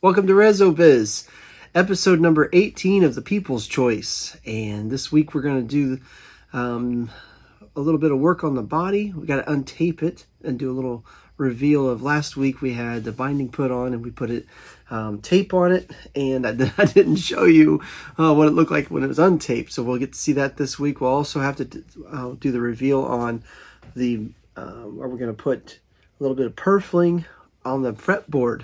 Welcome to RezoBiz, episode number 18 of the People's Choice. And this week we're going to do a little bit of work on the body. We got to untape it and do a little reveal of last week. We had the binding put on and we put it tape on it, and I didn't show you what it looked like when it was untaped, so we'll get to see that this week. We'll also have to do the reveal on the where we're going to put a little bit of purfling on the fretboard,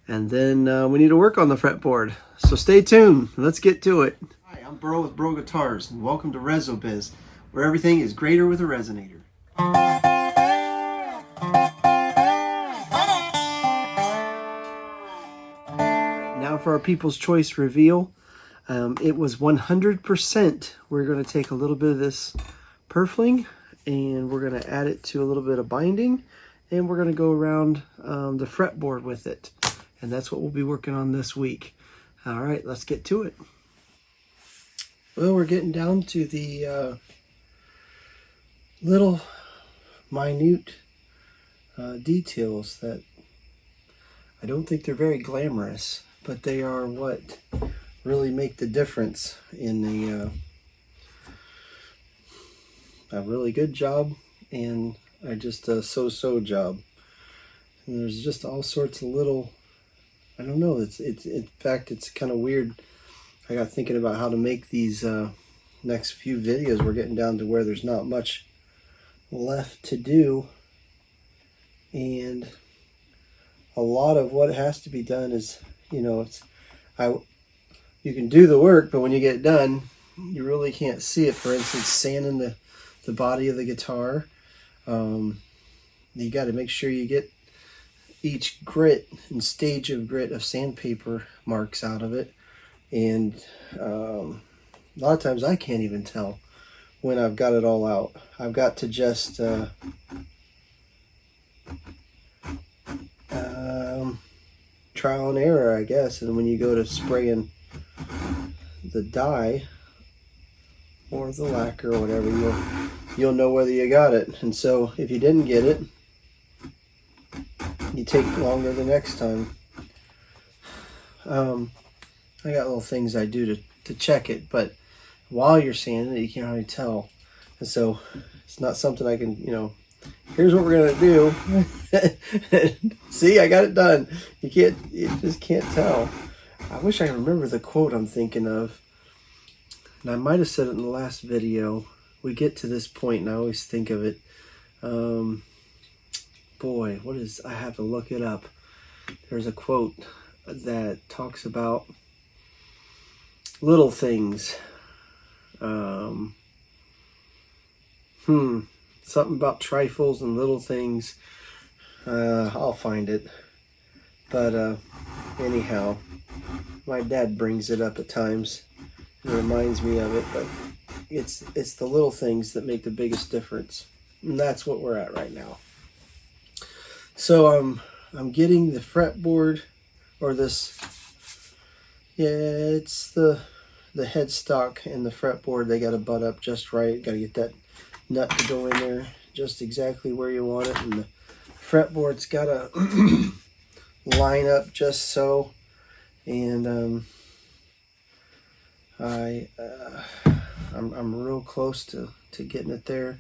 and then we need to work on the fretboard. So stay tuned. Let's get to it. Hi, I'm Byrl with Byrl Guitars, and welcome to RezoBiz, where everything is greater with a resonator. Now for our People's Choice reveal. It was 100%. We're going to take a little bit of this purfling and we're going to add it to a little bit of binding, and we're going to go around the fretboard with it. And that's what we'll be working on this week. All right, let's get to it. Well, we're getting down to the little minute details that I don't think they're very glamorous, but they are what really make the difference in a really good job and just a so-so job. And there's just all sorts of little, I don't know, it's in fact it's kind of weird. I got thinking about how to make these next few videos. We're getting down to where there's not much left to do, and a lot of what has to be done is, you know, you can do the work, but when you get done, you really can't see it. For instance, sanding the body of the guitar, you got to make sure you get each grit and stage of grit of sandpaper marks out of it, and a lot of times I can't even tell when I've got it all out. I've got to just trial and error, I guess. And when you go to spraying the dye or the lacquer or whatever, you'll know whether you got it. And so if you didn't get it, you take longer the next time. I got little things I do to check it, but while you're sanding it, you can't really tell. And so it's not something I can, you know, here's what we're gonna do. See, I got it done. You just can't tell. I wish I remember the quote I'm thinking of, and I might have said it in the last video. We get to this point and I always think of it. Boy, I have to look it up. There's a quote that talks about little things. Something about trifles and little things. I'll find it. But anyhow, my dad brings it up at times. It reminds me of it, but it's the little things that make the biggest difference. And that's what we're at right now. So I'm getting the fretboard, or this, yeah, it's the headstock and the fretboard. They got to butt up just right. Got to get that nut to go in there just exactly where you want it, and the fretboard's got to line up just so. And I'm real close to getting it there.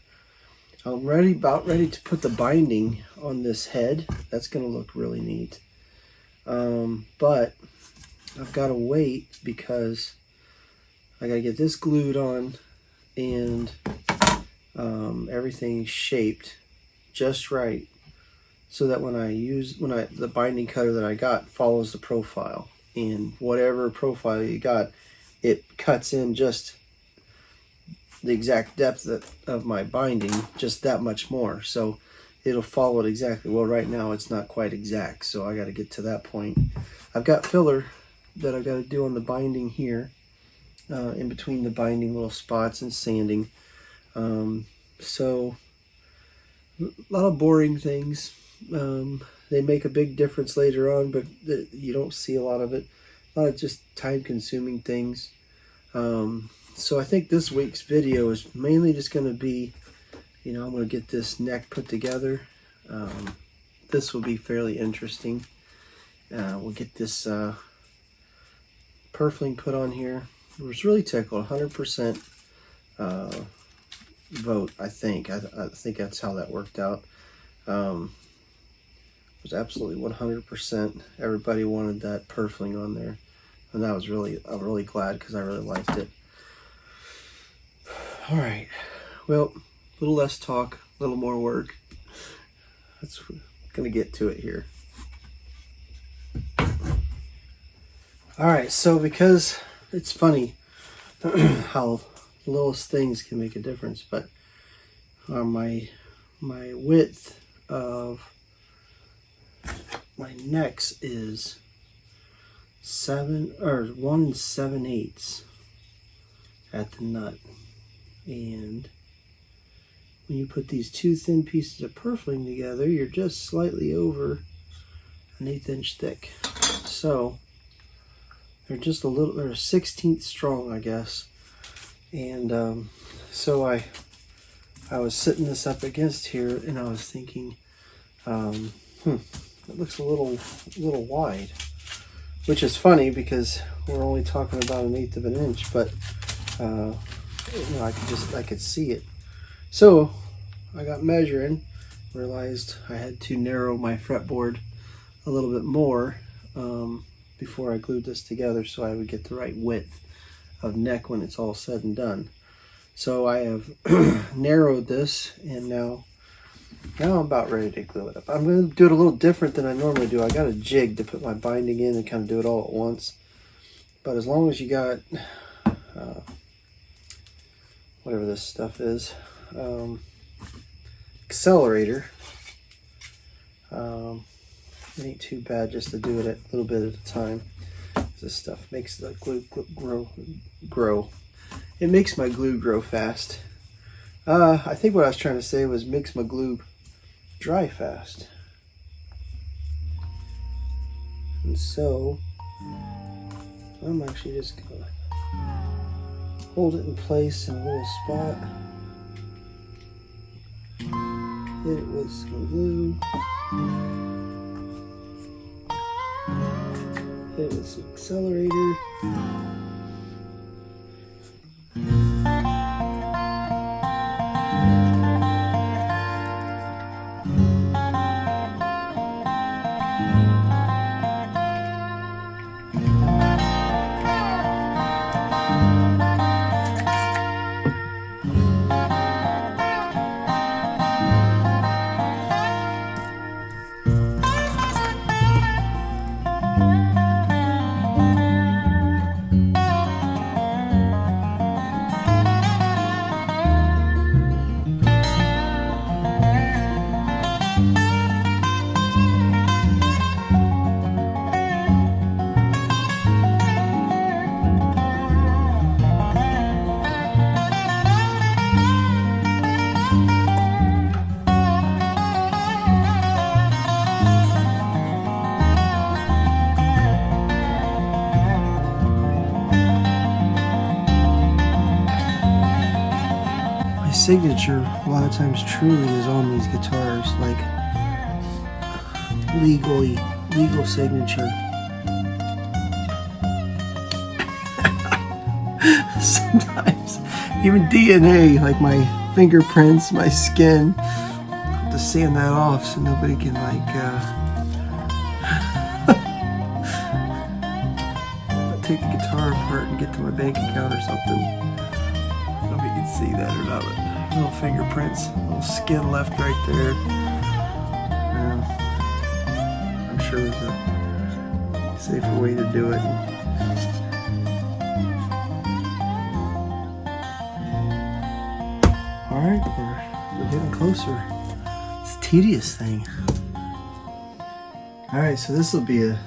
I'm about ready to put the binding on this head. That's going to look really neat. But I've got to wait because I got to get this glued on and everything shaped just right, so that when the binding cutter that I got follows the profile, and whatever profile you got, it cuts in just the exact depth of my binding, just that much more, so it'll follow it exactly. Well, right now it's not quite exact, so I got to get to that point. I've got filler that I've got to do on the binding here, in between the binding little spots, and sanding. So a lot of boring things. They make a big difference later on, but you don't see a lot of it. A lot of just time-consuming things. So I think this week's video is mainly just going to be, you know, I'm going to get this neck put together. This will be fairly interesting. We'll get this purfling put on here. I was really tickled. 100% vote, I think. I think that's how that worked out. It was absolutely 100%. Everybody wanted that purfling on there, and I'm really glad because I really liked it. All right, well, a little less talk, a little more work. That's gonna get to it here. All right, so because it's funny how the littlest things can make a difference, but my width of my necks is 1 7/8 at the nut, and when you put these two thin pieces of purfling together, you're just slightly over an 1/8 inch thick. So they're just a 1/16 strong, I guess. And so I was sitting this up against here, and I was thinking, it looks a little wide, which is funny because we're only talking about 1/8 of an inch, but you know, I could see it. So I got measuring, realized I had to narrow my fretboard a little bit more before I glued this together, so I would get the right width of neck when it's all said and done. So I have narrowed this, and now I'm about ready to glue it up. I'm going to do it a little different than I normally do. I got a jig to put my binding in and kind of do it all at once. But as long as you got whatever this stuff is, accelerator, it ain't too bad just to do it a little bit at a time. This stuff makes the glue grow. It makes my glue grow fast. I think what I was trying to say was makes my glue dry fast. And so I'm actually just gonna hold it in place in a little spot. Hit it with some glue. Hit it with some accelerator. Signature a lot of times truly is on these guitars, like legal signature. Sometimes even DNA, like my fingerprints, my skin, I have to sand that off so nobody can take the guitar apart and get to my bank account or something. I don't know if you can see that or not, but little fingerprints, little skin left right there. I'm sure there's a safer way to do it. Alright, we're getting closer. It's a tedious thing. Alright, so this will be a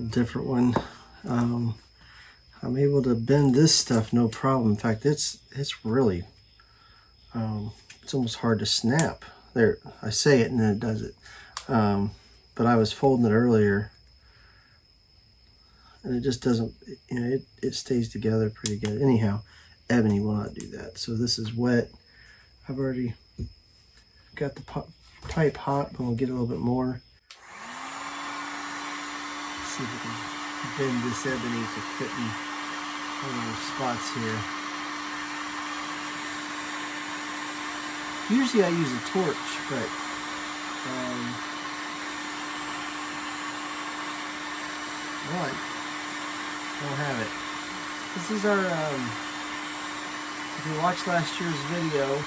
different one. I'm able to bend this stuff no problem. In fact, it's really it's almost hard to snap. There, I say it and then it does it. But I was folding it earlier, and it just doesn't. You know, it stays together pretty good. Anyhow, ebony will not do that. So this is wet. I've already got the pipe hot, but we'll get a little bit more. see if I can bend this ebony to fit in one of those spots here. Usually I use a torch, but well, I don't have it. This is our, if you watched last year's video,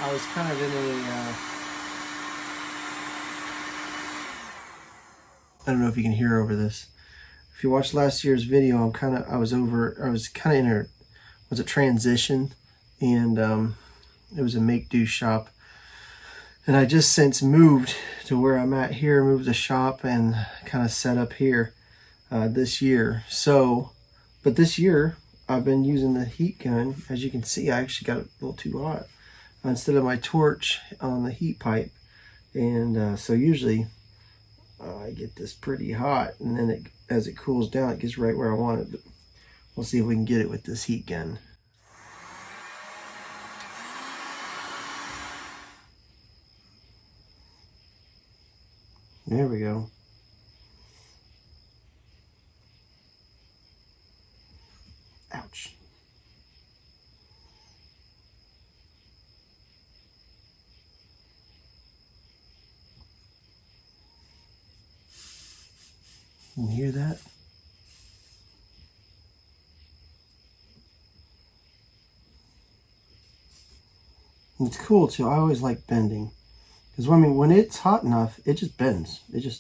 I was kind of in a, I don't know if you can hear over this. If you watched last year's video, I was kind of in a transition, and it was a make-do shop. And I just since moved to where I'm at here, moved the shop and kind of set up here this year. So, but this year I've been using the heat gun. As you can see, I actually got it a little too hot instead of my torch on the heat pipe. And so usually I get this pretty hot, and then as it cools down, it gets right where I want it. But we'll see if we can get it with this heat gun. There we go. Ouch. You hear that? And it's cool too. I always like bending. Because I mean, when it's hot enough, it just bends. You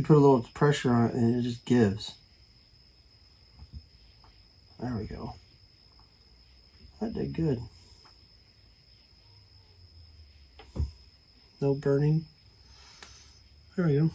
put a little pressure on it and it just gives. There we go. That did good. No burning. There we go.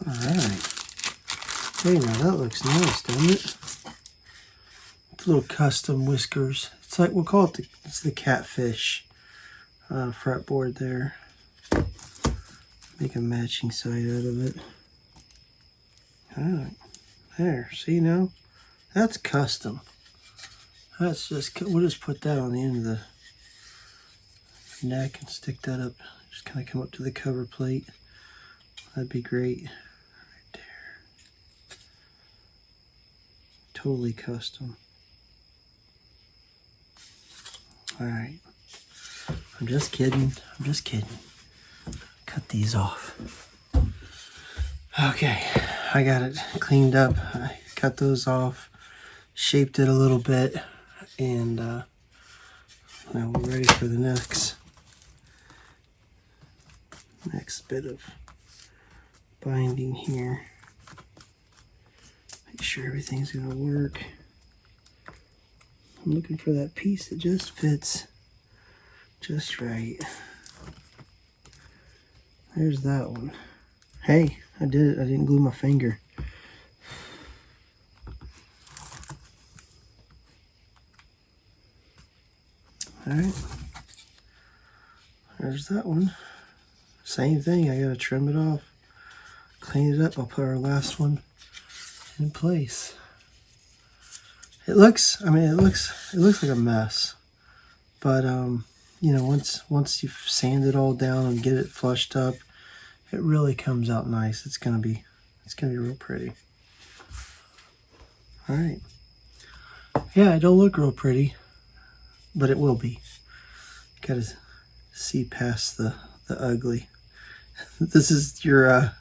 Alright. Hey, now that looks nice, doesn't it? It's little custom whiskers. It's like, we'll call it it's the catfish fretboard there. Make a matching side out of it. Alright. There, see now? That's custom. That's just, we'll just put that on the end of the neck and stick that up. Just kind of come up to the cover plate. That'd be great. Right there. Totally custom. Alright. I'm just kidding. I'm just kidding. Cut these off. Okay. I got it cleaned up. I cut those off. Shaped it a little bit. And now we're ready for the next bit of binding here. Make sure everything's gonna work. I'm looking for that piece that just fits just right. There's that one. Hey, I did it. I didn't glue my finger. Alright. There's that one. Same thing. I gotta trim it off. Clean it up. I'll put our last one in place. It looks, I mean, it looks like a mess. But you know, once you sand it all down and get it flushed up, it really comes out nice. It's gonna be real pretty. All right. Yeah, it don't look real pretty, but it will be. Gotta see past the ugly. This is your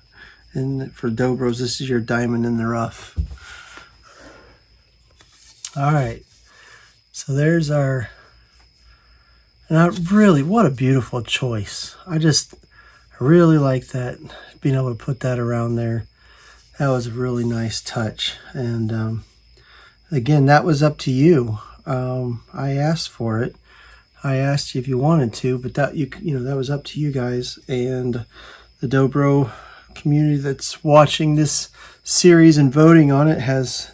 and for Dobros, this is your diamond in the rough. All right, so there's our, and really, what a beautiful choice. I really like that, being able to put that around there. That was a really nice touch. And again, that was up to you. I asked for it. I asked you if you wanted to, but that that was up to you guys. And the dobro community that's watching this series and voting on it has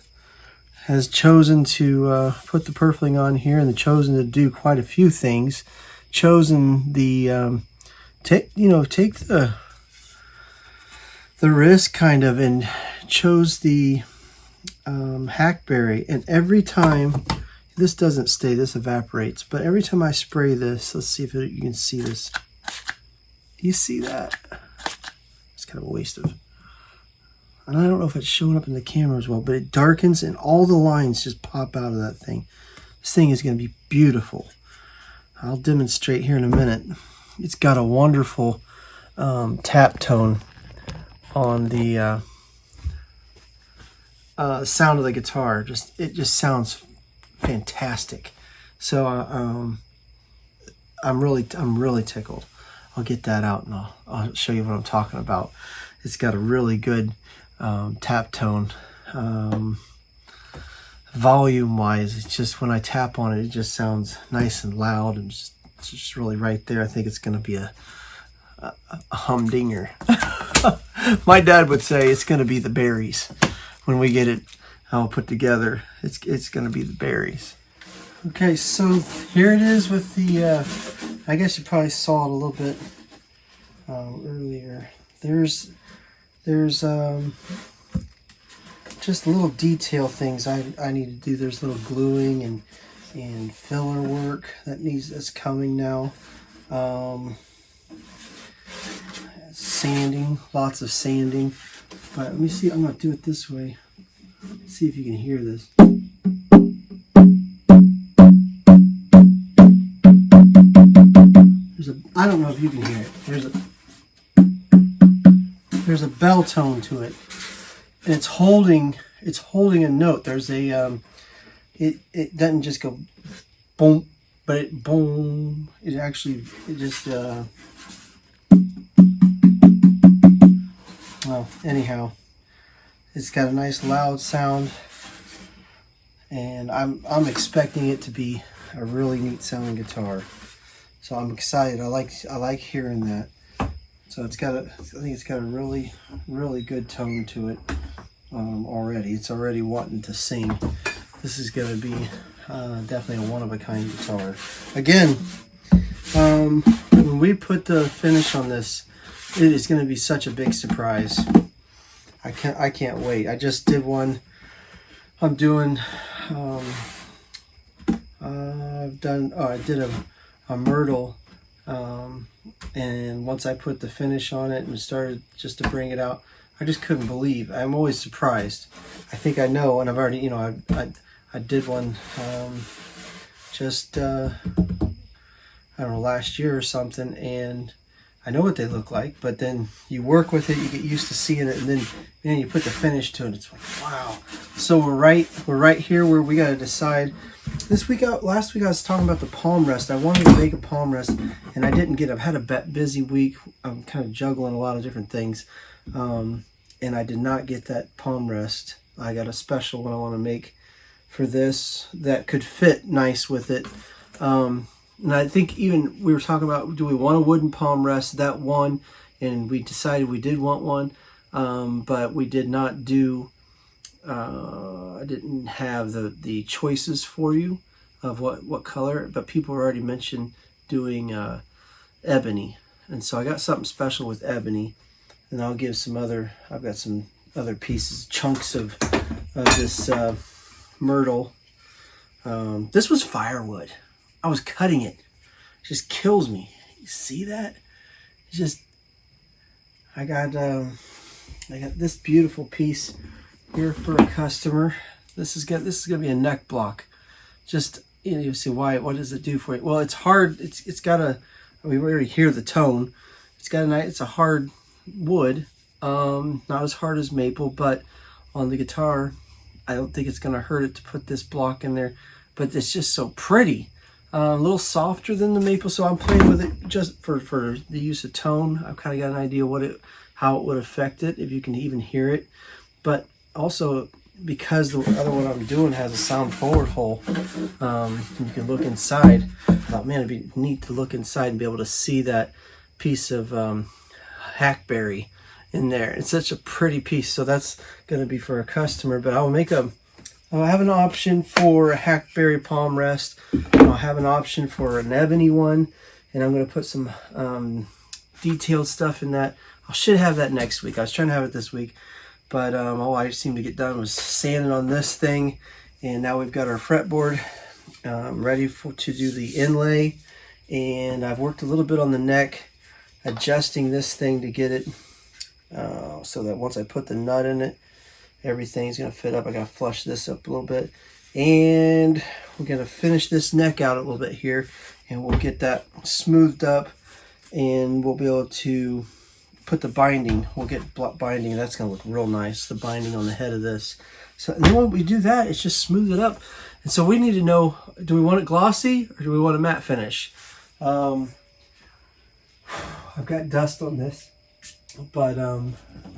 chosen to put the purfling on here, and they've chosen to do quite a few things. Chosen the take the risk kind of, and chose the hackberry. And every time, this doesn't stay, this evaporates, but every time I spray this, let's see if you can see this. You see that? It's kind of a waste of, and I don't know if it's showing up in the camera as well, but it darkens and all the lines just pop out of that thing. This thing is going to be beautiful. I'll demonstrate here in a minute. It's got a wonderful tap tone on the sound of the guitar. It just sounds fantastic. So I'm really tickled. I'll get that out and I'll show you what I'm talking about. It's got a really good tap tone. Volume wise, it's just, when I tap on it, it just sounds nice and loud, and it's just really right there. I think it's going to be a humdinger. My dad would say it's going to be the berries when we get it all put together. It's going to be the berries. Okay, so here it is with the I guess you probably saw it a little bit earlier. There's just little detail things I need to do. There's little gluing and filler work that's coming now. Sanding, lots of sanding. But let me see, I'm going to do it this way. See if you can hear this. I don't know if you can hear it. There's a bell tone to it, and it's holding a note. There's a it doesn't just go boom, but it boom. It just well, anyhow, it's got a nice loud sound, and I'm expecting it to be a really neat sounding guitar. So I'm excited. I like hearing that. So I think it's got a really, really good tone to it already. It's already wanting to sing. This is going to be definitely a one-of-a-kind guitar. Again, when we put the finish on this, it is going to be such a big surprise. I can't wait. I just did one. I'm doing. I did a myrtle, and once I put the finish on it and started just to bring it out, I just couldn't believe. I'm always surprised. I think I know, and I've already, I did one just I don't know, last year or something, and I know what they look like, but then you work with it, you get used to seeing it, and then you put the finish to it. It's like, wow. So we're right here where we got to decide. Last week I was talking about the palm rest. I wanted to make a palm rest, and I didn't get. I've had a busy week. I'm kind of juggling a lot of different things, and I did not get that palm rest. I got a special one I want to make for this that could fit nice with it. And I think even we were talking about, do we want a wooden palm rest? That one, and we decided we did want one, but we did not do. I didn't have the choices for you of what color, but people already mentioned doing ebony, and so I got something special with ebony, and I'll give some other. I've got some other pieces, chunks of this myrtle. This was firewood. I was cutting it. It just kills me. You see that? It's just. I got this beautiful piece here for a customer. This is gonna be a neck block. Just you see why? What does it do for you? Well, it's hard. It's got a. We already hear the tone. It's a hard wood. Not as hard as maple, but on the guitar, I don't think it's gonna hurt it to put this block in there. But it's just so pretty. A little softer than the maple, so I'm playing with it just for the use of tone. I've kind of got an idea how it would affect it, if you can even hear it. But also, because the other one I'm doing has a sound forward hole, you can look inside. I thought, man, it'd be neat to look inside and be able to see that piece of hackberry in there. It's such a pretty piece. So that's going to be for a customer, but I'll have an option for a hackberry palm rest. I'll have an option for an ebony one, and I'm going to put some detailed stuff in that. I should have that next week. I was trying to have it this week, but all I seemed to get done was sanding on this thing, and now we've got our fretboard ready to do the inlay, and I've worked a little bit on the neck, adjusting this thing to get it so that once I put the nut in it, everything's going to fit up. I got to flush this up a little bit, and we're going to finish this neck out a little bit here, and we'll get that smoothed up, and we'll be able to put the binding. We'll get binding. That's going to look real nice, the binding on the head of this. So, and then when we do that, it's just smooth it up. And so we need to know, do we want it glossy or do we want a matte finish? I've got dust on this, but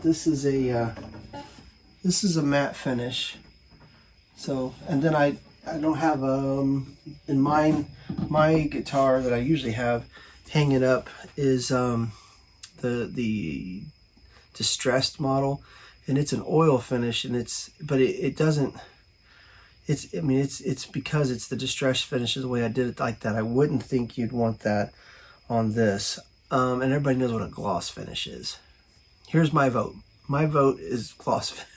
this is a matte finish. So, and then I don't have in my guitar that I usually have hanging up is the distressed model, and it's an oil finish, and it's because it's the distressed finish is the way I did it like that. I wouldn't think you'd want that on this. And everybody knows what a gloss finish is. Here's my vote. My vote is gloss finish.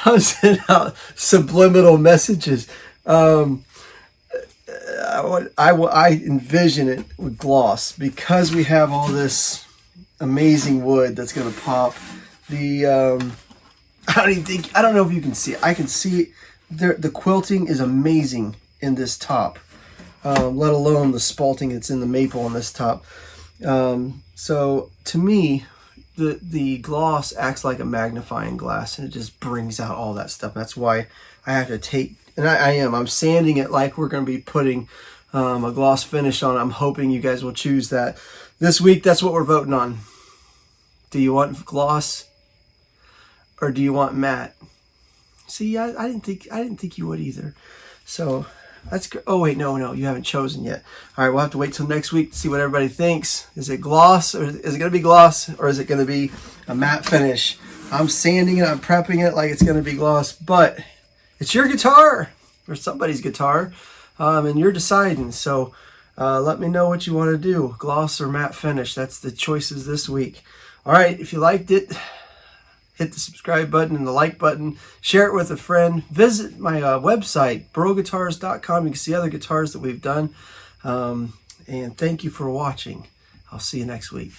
I'll send out subliminal messages. I envision it with gloss because we have all this amazing wood that's going to pop. I don't know if you can see it. I can see it. The quilting is amazing in this top, let alone the spalting that's in the maple on this top. So to me, the gloss acts like a magnifying glass, and it just brings out all that stuff. That's why I have to take, and I'm sanding it like we're going to be putting a gloss finish on. I'm hoping you guys will choose that this week. That's what we're voting on. Do you want gloss or do you want matte? See, I didn't think you would either. So that's good. Oh wait, no, you haven't chosen yet. All right, we'll have to wait till next week to see what everybody thinks. Is it gloss, or is it going to be gloss, or is it going to be a matte finish? I'm sanding it, I'm prepping it like it's going to be gloss, but it's your guitar or somebody's guitar, and you're deciding. So let me know what you want to do, gloss or matte finish. That's the choices this week. All right, if you liked it, hit the subscribe button and the like button. Share it with a friend. Visit my website, byrlguitars.com. You can see other guitars that we've done. And thank you for watching. I'll see you next week.